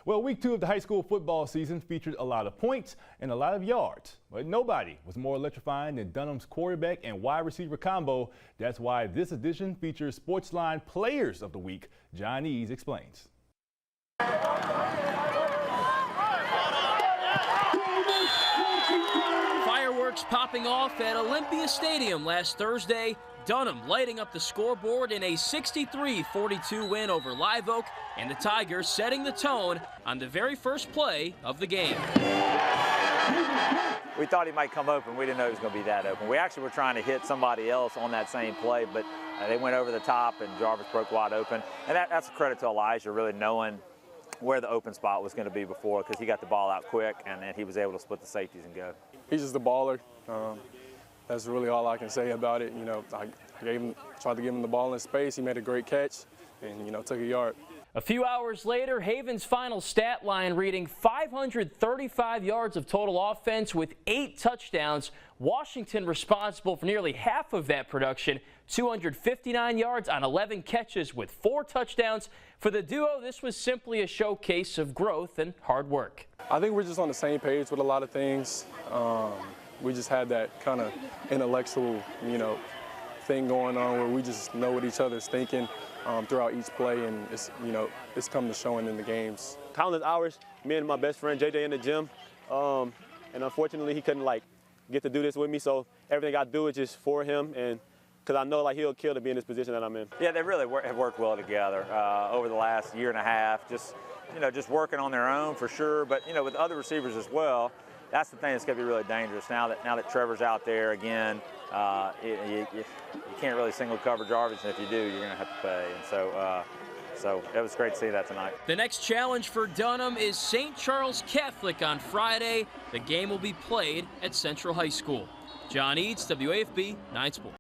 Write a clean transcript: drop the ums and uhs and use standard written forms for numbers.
Well, week 2 of the high school football season featured a lot of points and a lot of yards, but nobody was more electrifying than Dunham's quarterback and wide receiver combo. That's why this edition features Sportsline Players of the Week. John Eads explains. Fireworks popping off at Olympia Stadium last Thursday. Dunham lighting up the scoreboard in a 63-42 win over Live Oak, and the Tigers setting the tone on the very first play of the game. We thought he might come open. We didn't know he was going to be that open. We actually were trying to hit somebody else on that same play, but they went over the top and Jarvis broke wide open. And that's a credit to Elijah, really knowing where the open spot was going to be before, because he got the ball out quick and then he was able to split the safeties and go. He's just a baller. That's really all I can say about it. You know, I tried to give him the ball in space. He made a great catch and, you know, took a yard. A few hours later, Haven's final stat line reading 535 yards of total offense with 8 touchdowns. Washington responsible for nearly half of that production, 259 yards on 11 catches with 4 touchdowns. For the duo, this was simply a showcase of growth and hard work. I think we're just on the same page with a lot of things. We just had that kind of intellectual, you know, thing going on where we just know what each other's thinking throughout each play, and it's, you know, it's come to showing in the games. Countless hours, me and my best friend JJ in the gym, and unfortunately he couldn't get to do this with me. So everything I do is just for him, and because I know he'll kill to be in this position that I'm in. Yeah, they really have worked well together over the last year and a half. Just working on their own for sure, but with other receivers as well. That's the thing that's going to be really dangerous now that Trevor's out there again. You can't really single cover Jarvis, and if you do, you're going to have to pay. And so it was great to see that tonight. The next challenge for Dunham is St. Charles Catholic on Friday. The game will be played at Central High School. John Eads, WAFB 9 Sports.